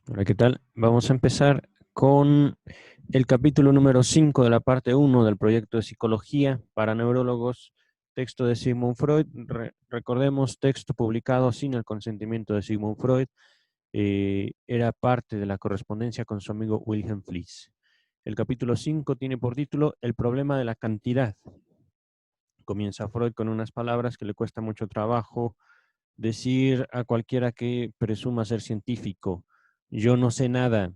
Hola, ¿qué tal? Vamos a empezar con el capítulo número 5 de la parte uno del proyecto de psicología para neurólogos, texto de Sigmund Freud. Recordemos, texto publicado sin el consentimiento de Sigmund Freud, era parte de la correspondencia con su amigo Wilhelm Fliess. El capítulo 5 tiene por título El problema de la cantidad. Comienza Freud con unas palabras que le cuesta mucho trabajo decir a cualquiera que presuma ser científico: yo no sé nada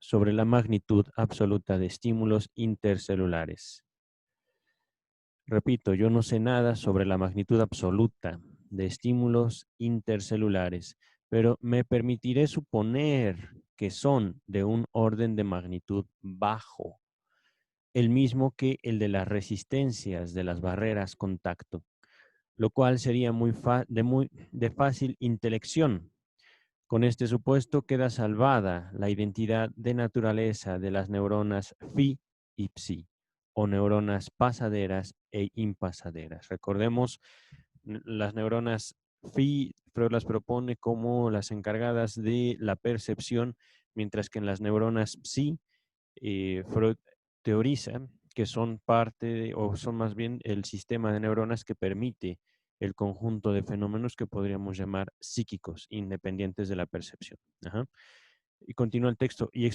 sobre la magnitud absoluta de estímulos intercelulares. Repito, yo no sé nada sobre la magnitud absoluta de estímulos intercelulares, pero me permitiré suponer que son de un orden de magnitud bajo, el mismo que el de las resistencias de las barreras contacto, lo cual sería de fácil intelección. Con este supuesto queda salvada la identidad de naturaleza de las neuronas phi y psi, o neuronas pasaderas e impasaderas. Recordemos, las neuronas phi, Freud las propone como las encargadas de la percepción, mientras que en las neuronas psi, Freud teoriza que son o son más bien el sistema de neuronas que permite el conjunto de fenómenos que podríamos llamar psíquicos, independientes de la percepción. Ajá. Y continúa el texto, y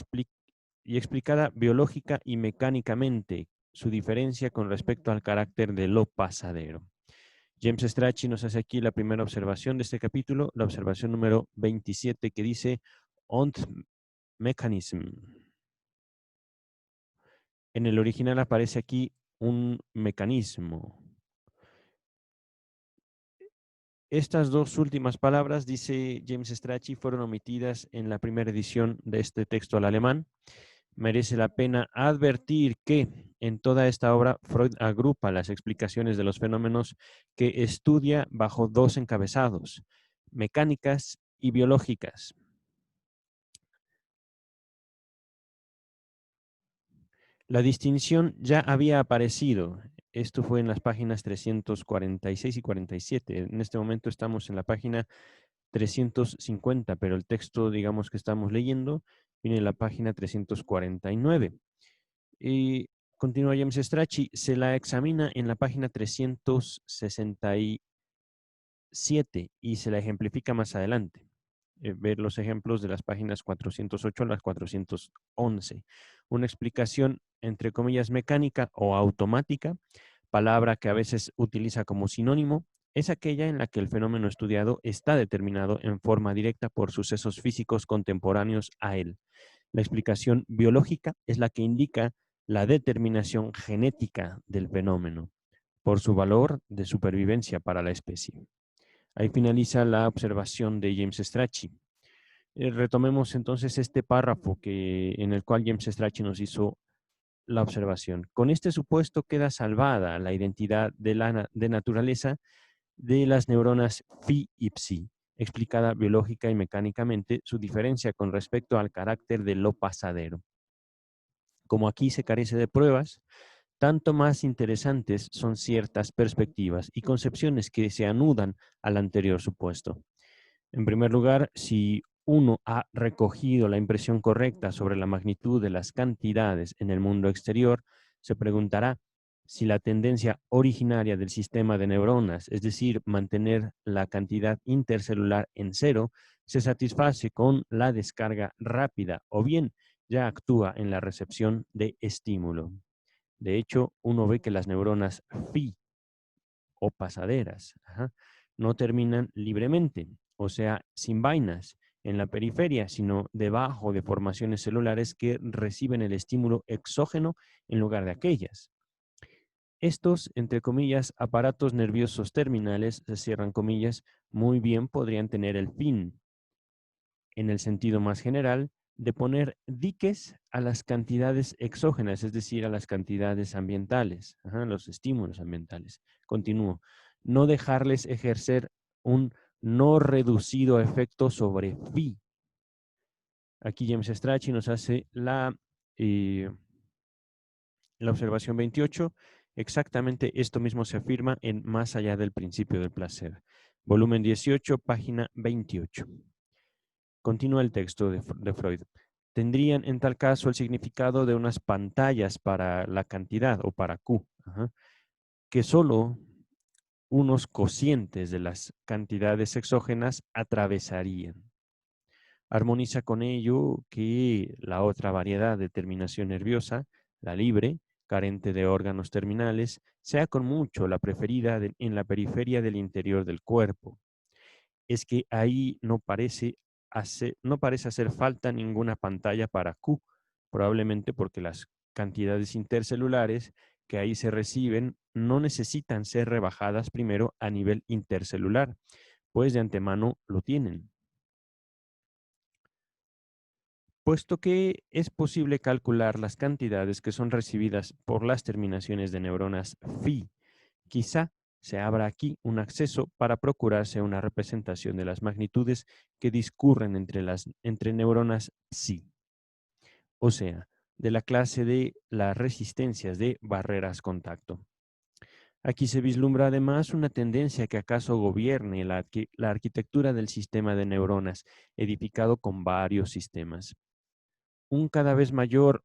explicada biológica y mecánicamente su diferencia con respecto al carácter de lo pasadero. James Strachey nos hace aquí la primera observación de este capítulo, la observación número 27, que dice "Und Mechanism". En el original aparece aquí un mecanismo. Estas dos últimas palabras, dice James Strachey, fueron omitidas en la primera edición de este texto al alemán. Merece la pena advertir que en toda esta obra Freud agrupa las explicaciones de los fenómenos que estudia bajo dos encabezados: mecánicas y biológicas. La distinción ya había aparecido. Esto fue en las páginas 346 y 47. En este momento estamos en la página 350, pero el texto, digamos, que estamos leyendo viene en la página 349. Y continúa James Strachey, se la examina en la página 367 y se la ejemplifica más adelante. Ver los ejemplos de las páginas 408 a las 411. Una explicación, entre comillas, mecánica o automática, palabra que a veces utiliza como sinónimo, es aquella en la que el fenómeno estudiado está determinado en forma directa por sucesos físicos contemporáneos a él. La explicación biológica es la que indica la determinación genética del fenómeno por su valor de supervivencia para la especie. Ahí finaliza la observación de James Strachey. Retomemos entonces este párrafo en el cual James Strachey nos hizo la observación. Con este supuesto queda salvada la identidad de naturaleza de las neuronas phi y psi, explicada biológica y mecánicamente su diferencia con respecto al carácter de lo pasadero. Como aquí se carece de pruebas, tanto más interesantes son ciertas perspectivas y concepciones que se anudan al anterior supuesto. En primer lugar, si uno ha recogido la impresión correcta sobre la magnitud de las cantidades en el mundo exterior, se preguntará si la tendencia originaria del sistema de neuronas, es decir, mantener la cantidad intercelular en cero, se satisface con la descarga rápida o bien ya actúa en la recepción de estímulo. De hecho, uno ve que las neuronas phi o pasaderas no terminan libremente, o sea, sin vainas en la periferia, sino debajo de formaciones celulares que reciben el estímulo exógeno en lugar de aquellas. Estos, entre comillas, aparatos nerviosos terminales, se cierran comillas, muy bien podrían tener el fin, en el sentido más general, de poner diques a las cantidades exógenas, es decir, a las cantidades ambientales, los estímulos ambientales. Continúo. No dejarles ejercer un no reducido efecto sobre phi. Aquí James Strachey nos hace la observación 28. Exactamente esto mismo se afirma en Más allá del principio del placer. Volumen 18, página 28. Continúa el texto de Freud. Tendrían en tal caso el significado de unas pantallas para la cantidad o para Q, ajá, que solo unos cocientes de las cantidades exógenas atravesarían. Armoniza con ello que la otra variedad de terminación nerviosa, la libre, carente de órganos terminales, sea con mucho la preferida en la periferia del interior del cuerpo. Es que ahí no parece hacer falta ninguna pantalla para Q, probablemente porque las cantidades intercelulares que ahí se reciben no necesitan ser rebajadas primero a nivel intercelular, pues de antemano lo tienen. Puesto que es posible calcular las cantidades que son recibidas por las terminaciones de neuronas phi, quizá se abra aquí un acceso para procurarse una representación de las magnitudes que discurren entre neuronas psi, o sea, de la clase de las resistencias de barreras contacto. Aquí se vislumbra además una tendencia que acaso gobierne la arquitectura del sistema de neuronas, edificado con varios sistemas. Un cada vez mayor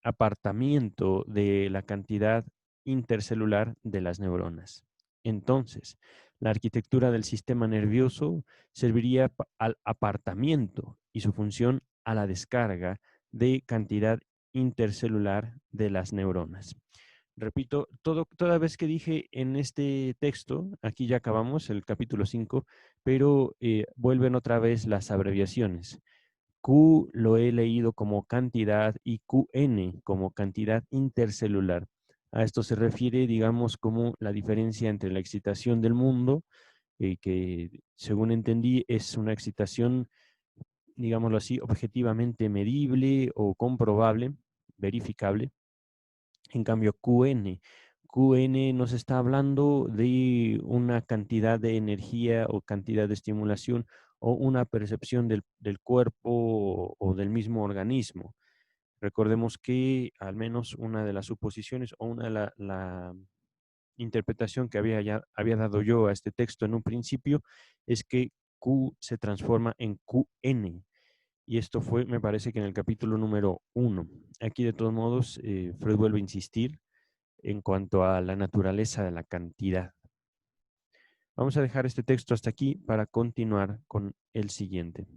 apartamiento de la cantidad intercelular de las neuronas. Entonces, la arquitectura del sistema nervioso serviría al apartamiento y su función a la descarga de cantidad intercelular de las neuronas. Repito, toda vez que dije en este texto, aquí ya acabamos el capítulo 5, pero vuelven otra vez las abreviaciones. Q lo he leído como cantidad y QN como cantidad intercelular. A esto se refiere, digamos, como la diferencia entre la excitación del mundo, que según entendí es una excitación, digámoslo así, objetivamente medible o comprobable, verificable. En cambio, QN nos está hablando de una cantidad de energía o cantidad de estimulación o una percepción del cuerpo o del mismo organismo. Recordemos que al menos una de las suposiciones o una de la interpretación que había dado yo a este texto en un principio es que Q se transforma en QN. Y esto fue, me parece que en el capítulo número 1. Aquí, de todos modos, Freud vuelve a insistir en cuanto a la naturaleza de la cantidad. Vamos a dejar este texto hasta aquí para continuar con el siguiente.